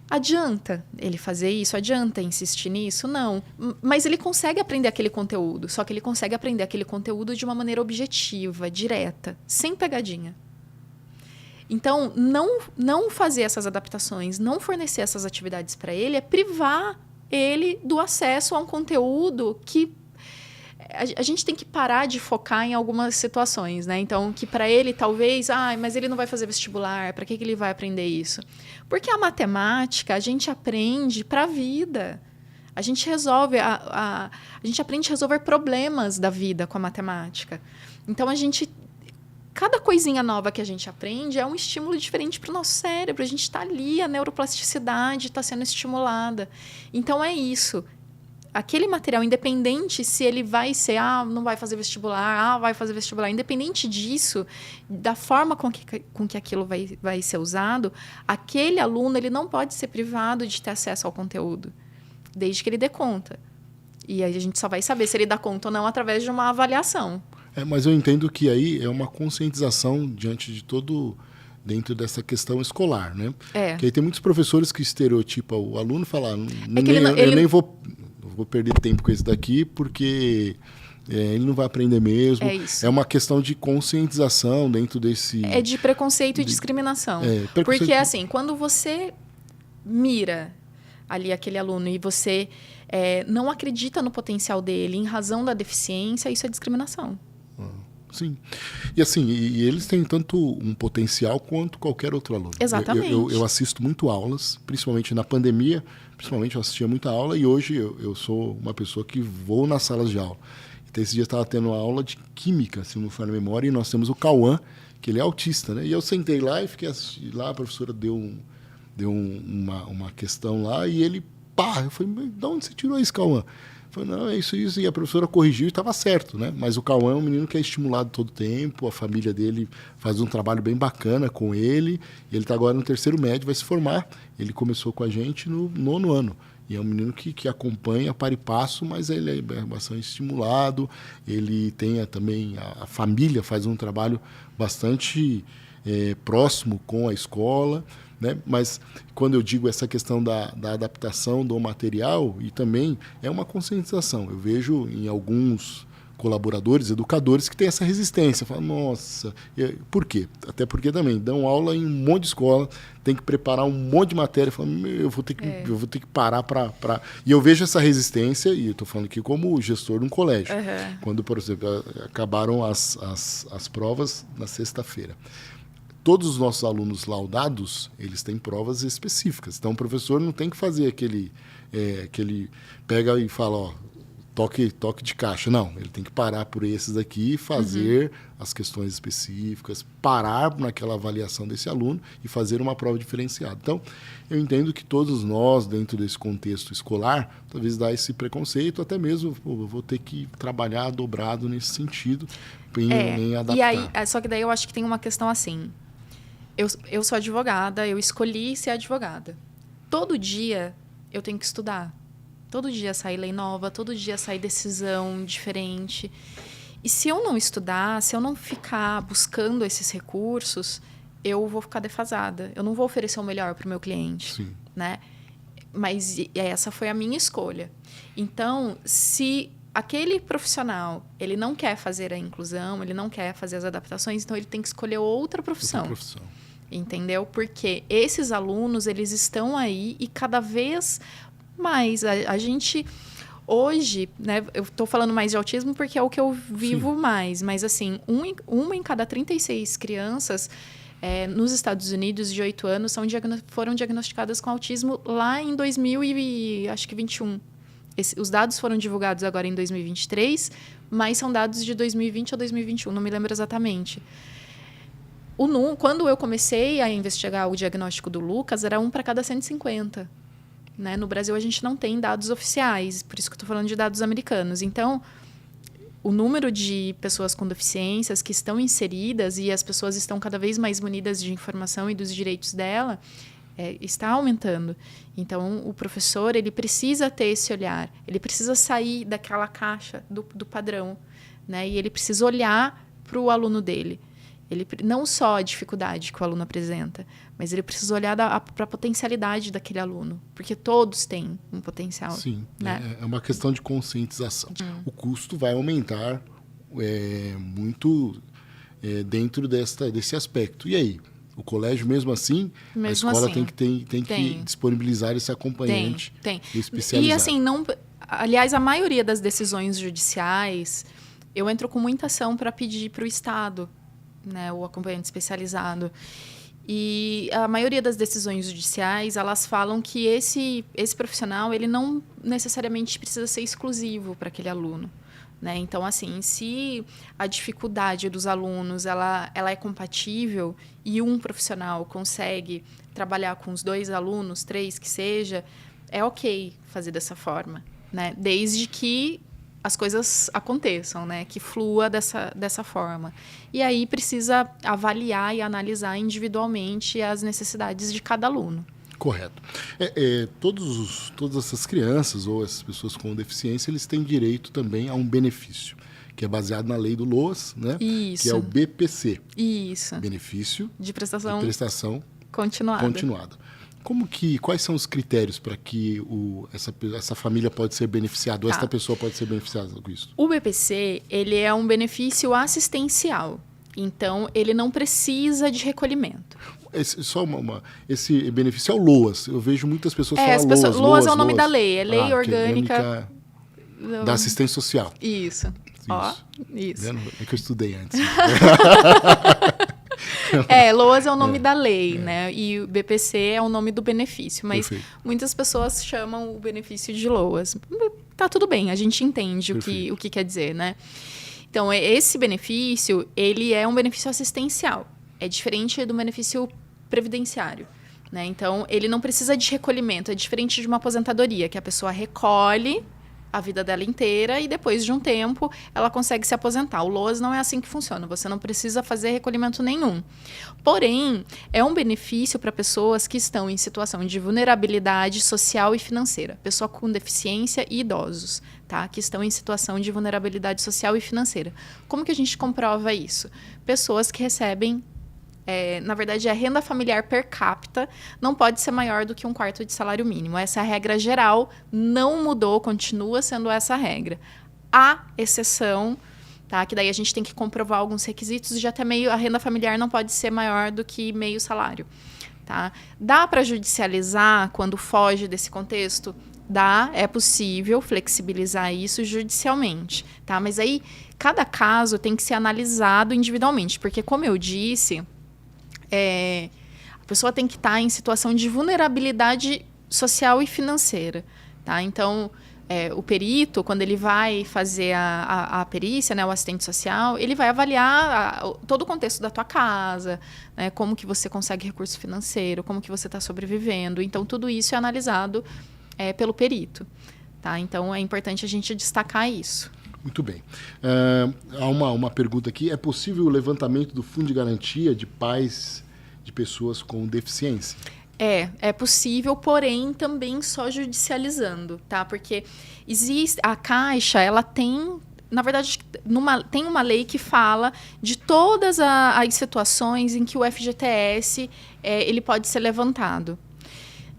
Adianta ele fazer isso? Adianta insistir nisso? Não. Mas ele consegue aprender aquele conteúdo. Só que ele consegue aprender aquele conteúdo de uma maneira objetiva, direta, sem pegadinha. Então, não fazer essas adaptações, não fornecer essas atividades para ele é privar ele do acesso a um conteúdo que a gente tem que parar de focar em algumas situações, né? Então, que para ele talvez, mas ele não vai fazer vestibular, para que ele vai aprender isso? Porque a matemática a gente aprende para a vida. A gente resolve, a gente aprende a resolver problemas da vida com a matemática. Então, cada coisinha nova que a gente aprende é um estímulo diferente para o nosso cérebro. A gente está ali, a neuroplasticidade está sendo estimulada. Então, é isso. Aquele material, independente se ele vai ser, não vai fazer vestibular, vai fazer vestibular, independente disso, da forma com que aquilo vai ser usado, aquele aluno ele não pode ser privado de ter acesso ao conteúdo, desde que ele dê conta. E aí a gente só vai saber se ele dá conta ou não através de uma avaliação. Mas eu entendo que aí é uma conscientização diante de todo... dentro dessa questão escolar, né? Que aí tem muitos professores que estereotipam o aluno e falam, eu nem vou perder tempo com esse daqui porque ele não vai aprender mesmo. Isso. É uma questão de conscientização dentro desse... É de preconceito e discriminação. Porque, assim, quando você mira ali aquele aluno e você não acredita no potencial dele em razão da deficiência, isso é discriminação. Sim. E assim, eles têm tanto um potencial quanto qualquer outro aluno. Exatamente. Eu assisto muito aulas, principalmente na pandemia, eu assistia muita aula e hoje eu sou uma pessoa que vou nas salas de aula. Então, esse dia eu estava tendo uma aula de química, se não me falha a memória, e nós temos o Cauã, que ele é autista, né? E eu sentei lá e fiquei assistindo, lá a professora deu uma questão lá e ele, eu falei, mas de onde você tirou isso, Cauã? Falei, não, é isso, e a professora corrigiu e estava certo, né? Mas o Cauã é um menino que é estimulado todo o tempo, a família dele faz um trabalho bem bacana com ele está agora no 3º médio, vai se formar. Ele começou com a gente no 9º ano. E é um menino que acompanha para e passo, mas ele é bastante estimulado, ele tem também, a família faz um trabalho bastante próximo com a escola, né? Mas quando eu digo essa questão da adaptação do material, e também é uma conscientização. Eu vejo em alguns colaboradores, educadores, que têm essa resistência. Falam, nossa, por quê? Até porque também dão aula em um monte de escola, tem que preparar um monte de matéria. Falam, eu vou ter que parar para... E eu vejo essa resistência, e eu estou falando aqui como gestor de um colégio. Uhum. Quando, por exemplo, acabaram as provas na sexta-feira. Todos os nossos alunos laudados, eles têm provas específicas. Então, o professor não tem que fazer aquele pega e fala, toque de caixa. Não, ele tem que parar por esses aqui e fazer as questões específicas, parar naquela avaliação desse aluno e fazer uma prova diferenciada. Então, eu entendo que todos nós, dentro desse contexto escolar, talvez dá esse preconceito, até mesmo vou ter que trabalhar dobrado nesse sentido, em adaptar. E aí, só que daí eu acho que tem uma questão assim... Eu sou advogada, eu escolhi ser advogada. Todo dia eu tenho que estudar. Todo dia sai lei nova, todo dia sai decisão diferente. E se eu não estudar, se eu não ficar buscando esses recursos, eu vou ficar defasada. Eu não vou oferecer o melhor para o meu cliente. Sim. Né? Mas essa foi a minha escolha. Então, se aquele profissional ele não quer fazer a inclusão, ele não quer fazer as adaptações, então ele tem que escolher outra profissão. Entendeu? Porque esses alunos, eles estão aí e cada vez mais a gente... Hoje, né, eu estou falando mais de autismo porque é o que eu vivo mais, mas assim, uma em cada 36 crianças nos Estados Unidos de 8 anos foram diagnosticadas com autismo lá em 2021. Os dados foram divulgados agora em 2023, mas são dados de 2020 ou 2021, não me lembro exatamente. Quando eu comecei a investigar o diagnóstico do Lucas, era 1 para cada 150. Né? No Brasil, a gente não tem dados oficiais, por isso que eu estou falando de dados americanos. Então, o número de pessoas com deficiências que estão inseridas e as pessoas estão cada vez mais munidas de informação e dos direitos dela está aumentando. Então, o professor ele precisa ter esse olhar, ele precisa sair daquela caixa do padrão, né? E ele precisa olhar para o aluno dele. Ele, não só a dificuldade que o aluno apresenta, mas ele precisa olhar para a potencialidade daquele aluno, porque todos têm um potencial. Sim, né? É uma questão de conscientização. O custo vai aumentar muito dentro desse aspecto. E aí? O colégio, mesmo assim, a escola assim, tem que disponibilizar esse acompanhante especializado. E assim, aliás, a maioria das decisões judiciais, eu entro com muita ação para pedir para o Estado, né, o acompanhante especializado. E a maioria das decisões judiciais, elas falam que esse profissional, ele não necessariamente precisa ser exclusivo para aquele aluno. Né? Então, assim, se a dificuldade dos alunos ela é compatível e um profissional consegue trabalhar com os 2 alunos, 3 que seja, é ok fazer dessa forma, né? Desde que as coisas aconteçam, né? Que flua dessa forma. E aí precisa avaliar e analisar individualmente as necessidades de cada aluno. Correto. Todas essas crianças ou essas pessoas com deficiência, eles têm direito também a um benefício, que é baseado na lei do LOAS, né? Isso. Que é o BPC. Isso. Benefício de prestação continuada. Quais são os critérios para que essa família pode ser beneficiada, ou essa pessoa pode ser beneficiada com isso? O BPC, ele é um benefício assistencial. Então, ele não precisa de recolhimento. Esse benefício é o LOAS. Eu vejo muitas pessoas falando LOAS é o nome da lei. É Lei Orgânica da Assistência Social. Isso. Ó, isso. É que eu estudei antes. LOAS é o nome da lei, né? E o BPC é o nome do benefício. Mas muitas pessoas chamam o benefício de LOAS. Tá tudo bem, a gente entende o que quer dizer, né? Então, esse benefício, ele é um benefício assistencial. É diferente do benefício previdenciário, né? Então, ele não precisa de recolhimento. É diferente de uma aposentadoria, que a pessoa recolhe a vida dela inteira e depois de um tempo ela consegue se aposentar. O LOAS não é assim que funciona. Você não precisa fazer recolhimento nenhum. Porém, é um benefício para pessoas que estão em situação de vulnerabilidade social e financeira. Pessoa com deficiência e idosos, tá? Que estão em situação de vulnerabilidade social e financeira. Como que a gente comprova isso? Pessoas que recebem na verdade, a renda familiar per capita não pode ser maior do que 1/4 de salário mínimo. Essa é a regra geral, não mudou, continua sendo essa a regra. Há exceção, tá? Que daí a gente tem que comprovar alguns requisitos e já até a renda familiar não pode ser maior do que meio salário. Tá? Dá para judicializar quando foge desse contexto? Dá, é possível flexibilizar isso judicialmente. Tá? Mas aí, cada caso tem que ser analisado individualmente, porque, como eu disse... a pessoa tem que estar em situação de vulnerabilidade social e financeira. Tá? Então, o perito, quando ele vai fazer a perícia, né, o assistente social, ele vai avaliar todo o contexto da tua casa, né, como que você consegue recurso financeiro, como que você está sobrevivendo. Então, tudo isso é analisado pelo perito. Tá? Então, é importante a gente destacar isso. Muito bem. Há uma pergunta aqui. É possível o levantamento do fundo de garantia de pais de pessoas com deficiência? É possível, porém também só judicializando, tá? Porque a Caixa, ela tem, na verdade, tem uma lei que fala de todas as situações em que o FGTS ele pode ser levantado.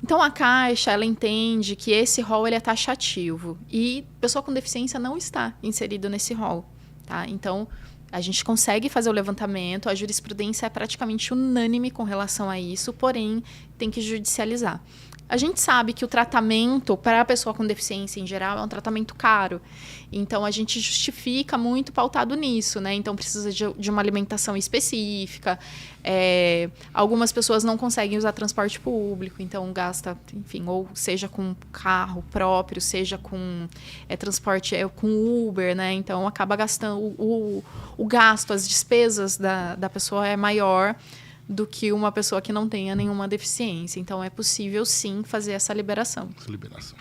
Então, a Caixa, ela entende que esse rol ele é taxativo e pessoa com deficiência não está inserido nesse rol, tá? Então, a gente consegue fazer o levantamento, a jurisprudência é praticamente unânime com relação a isso, porém, tem que judicializar. A gente sabe que o tratamento para a pessoa com deficiência em geral é um tratamento caro. Então, a gente justifica muito pautado nisso, né? Então, precisa de uma alimentação específica. Algumas pessoas não conseguem usar transporte público, então gasta, enfim, ou seja com carro próprio, seja com transporte com Uber, né? Então, acaba gastando o gasto, as despesas da pessoa é maior do que uma pessoa que não tenha nenhuma deficiência. Então, é possível, sim, fazer essa liberação.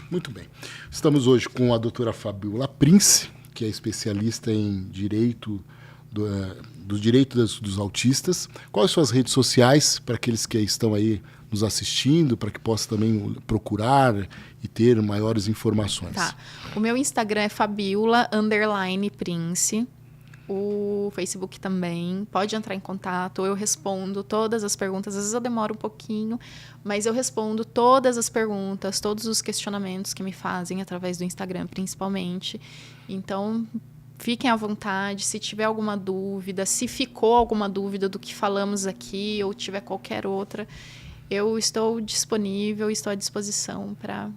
Muito bem. Estamos hoje com a doutora Fabiola Prince, que é especialista em direito do direito dos autistas. Quais são as redes sociais para aqueles que estão aí nos assistindo, para que possam também procurar e ter maiores informações? Tá. O meu Instagram é Fabiola_Prince. O Facebook também, pode entrar em contato, eu respondo todas as perguntas, às vezes eu demoro um pouquinho, mas eu respondo todas as perguntas, todos os questionamentos que me fazem através do Instagram, principalmente. Então, fiquem à vontade, se tiver alguma dúvida, se ficou alguma dúvida do que falamos aqui ou tiver qualquer outra, eu estou disponível, estou à disposição para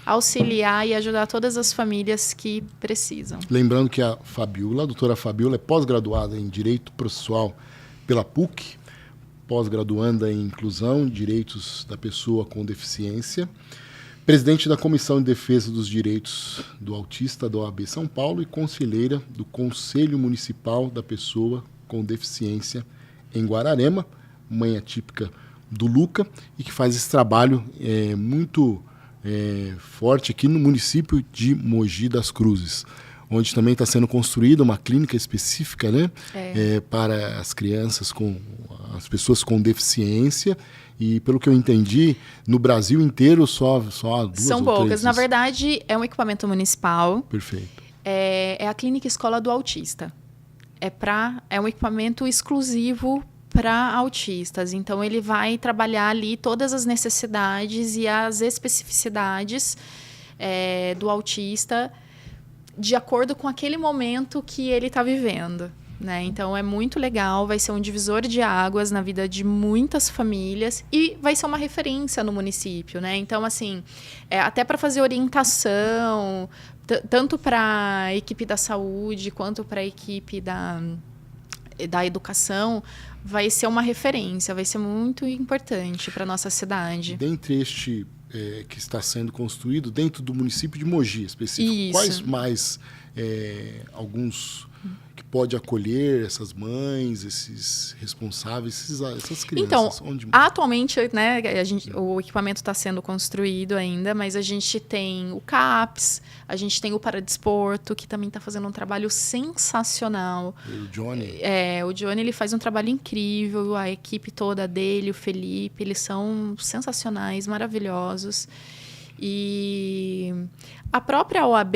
auxiliar e ajudar todas as famílias que precisam. Lembrando que a doutora Fabiola, é pós-graduada em Direito Processual pela PUC, pós-graduanda em Inclusão e Direitos da Pessoa com Deficiência, presidente da Comissão de Defesa dos Direitos do Autista da OAB São Paulo e conselheira do Conselho Municipal da Pessoa com Deficiência em Guararema, mãe atípica do Luca, e que faz esse trabalho muito forte aqui no município de Mogi das Cruzes, onde também está sendo construída uma clínica específica, né, para as crianças, as pessoas com deficiência. E, pelo que eu entendi, no Brasil inteiro só há 2 São ou poucas. 3. Na verdade, é um equipamento municipal. Perfeito. É a Clínica Escola do Autista. É um equipamento exclusivo para autistas. Então, ele vai trabalhar ali todas as necessidades e as especificidades do autista de acordo com aquele momento que ele está vivendo, né? Então, é muito legal, vai ser um divisor de águas na vida de muitas famílias e vai ser uma referência no município, né? Então, assim, até para fazer orientação, tanto para a equipe da saúde quanto para a equipe da educação, vai ser uma referência, vai ser muito importante para a nossa cidade. Dentre este que está sendo construído dentro do município de Mogi específico, Isso. Quais mais alguns que pode acolher essas mães, esses responsáveis, essas crianças? Então, atualmente, né, o equipamento está sendo construído ainda, mas a gente tem o CAPS, a gente tem o Paradesporto, que também está fazendo um trabalho sensacional. O Johnny? O Johnny, ele faz um trabalho incrível, a equipe toda dele, o Felipe, eles são sensacionais, maravilhosos. E a própria OAB,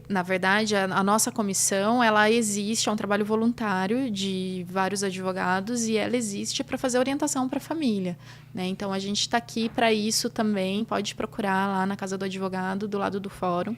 na verdade, a nossa comissão, ela existe, é um trabalho voluntário de vários advogados e ela existe para fazer orientação para a família, né? Então, a gente está aqui para isso também, pode procurar lá na Casa do Advogado, do lado do fórum.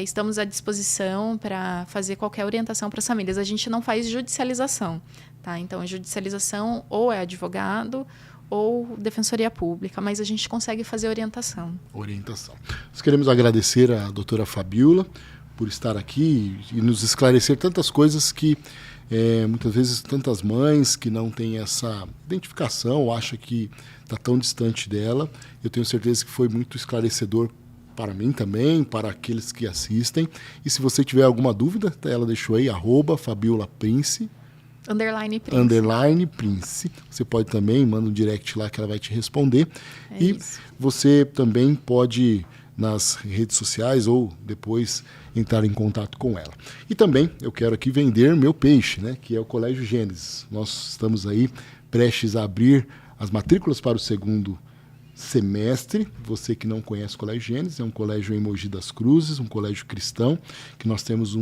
Estamos à disposição para fazer qualquer orientação para as famílias. A gente não faz judicialização, tá? Então, a judicialização ou é advogado ou Defensoria Pública, mas a gente consegue fazer orientação. Nós queremos agradecer a doutora Fabiola por estar aqui e nos esclarecer tantas coisas que muitas vezes tantas mães que não têm essa identificação, acham que está tão distante dela. Eu tenho certeza que foi muito esclarecedor para mim também, para aqueles que assistem. E se você tiver alguma dúvida, ela deixou aí, @FabiolaPrince. _Prince. Você pode também, manda um direct lá que ela vai te responder. Isso. Você também pode, nas redes sociais ou depois, entrar em contato com ela. E também eu quero aqui vender meu peixe, né, que é o Colégio Gênesis. Nós estamos aí prestes a abrir as matrículas para o 2º semestre. Você que não conhece o Colégio Gênesis, é um colégio em Mogi das Cruzes, um colégio cristão, que nós temos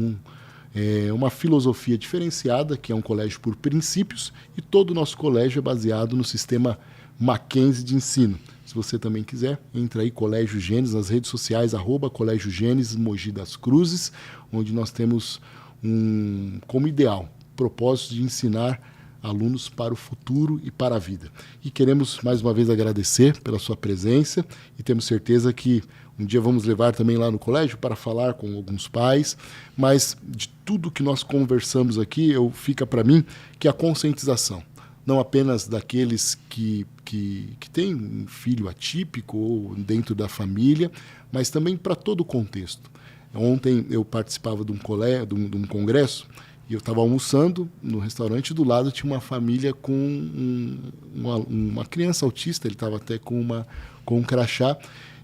uma filosofia diferenciada, que é um colégio por princípios, e todo o nosso colégio é baseado no sistema Mackenzie de ensino. Se você também quiser, entra aí, Colégio Gênesis, nas redes sociais, @Colégio Gênesis Mogi das Cruzes, onde nós temos como ideal, propósito de ensinar alunos para o futuro e para a vida. E queremos mais uma vez agradecer pela sua presença e temos certeza que um dia vamos levar também lá no colégio para falar com alguns pais, mas de tudo que nós conversamos aqui, fica para mim que a conscientização, não apenas daqueles que têm um filho atípico ou dentro da família, mas também para todo o contexto. Ontem eu participava de um congresso e eu estava almoçando no restaurante, do lado tinha uma família com uma criança autista, ele estava até com um crachá,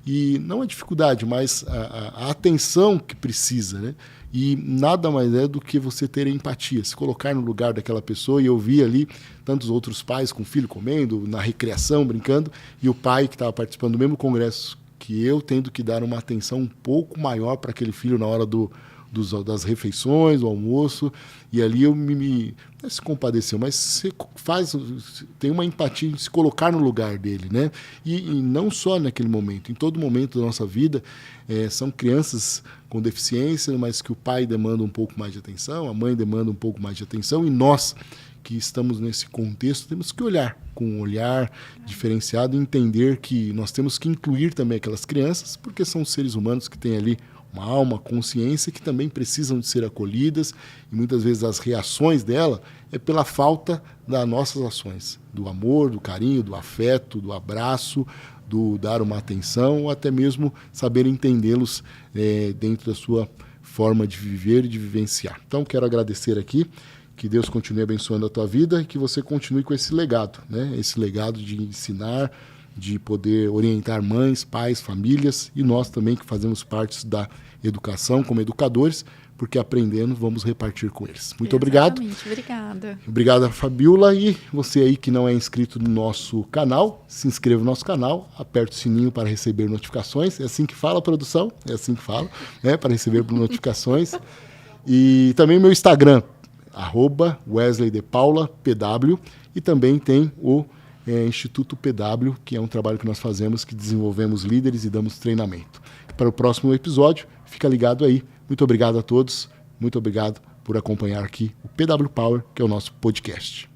e não a dificuldade, mas a atenção que precisa, né? E nada mais é do que você ter empatia, se colocar no lugar daquela pessoa. E eu vi ali tantos outros pais com filho comendo, na recreação, brincando, e o pai que estava participando do mesmo congresso que eu, tendo que dar uma atenção um pouco maior para aquele filho na hora do das refeições, do almoço, e ali eu não é se compadeceu, mas você tem uma empatia em se colocar no lugar dele, né? E não só naquele momento, em todo momento da nossa vida, são crianças com deficiência, mas que o pai demanda um pouco mais de atenção, a mãe demanda um pouco mais de atenção, e nós que estamos nesse contexto temos que olhar com um olhar diferenciado e entender que nós temos que incluir também aquelas crianças, porque são seres humanos que têm ali uma alma, consciência, que também precisam de ser acolhidas, e muitas vezes as reações dela é pela falta das nossas ações, do amor, do carinho, do afeto, do abraço, do dar uma atenção, ou até mesmo saber entendê-los dentro da sua forma de viver e de vivenciar. Então, quero agradecer aqui, que Deus continue abençoando a tua vida e que você continue com esse legado, né? Esse legado de ensinar, de poder orientar mães, pais, famílias, e nós também que fazemos parte da educação como educadores, porque aprendendo vamos repartir com eles. Muito obrigado. Obrigada. Obrigado, Fabiola. E você aí que não é inscrito no nosso canal, se inscreva no nosso canal, aperte o sininho para receber notificações. É assim que fala, produção? É assim que fala, né? Para receber notificações. E também meu Instagram, @WesleyDePaulaPW, e também tem o Instituto PW, que é um trabalho que nós fazemos, que desenvolvemos líderes e damos treinamento. Para o próximo episódio, fica ligado aí. Muito obrigado a todos, muito obrigado por acompanhar aqui o PW Power, que é o nosso podcast.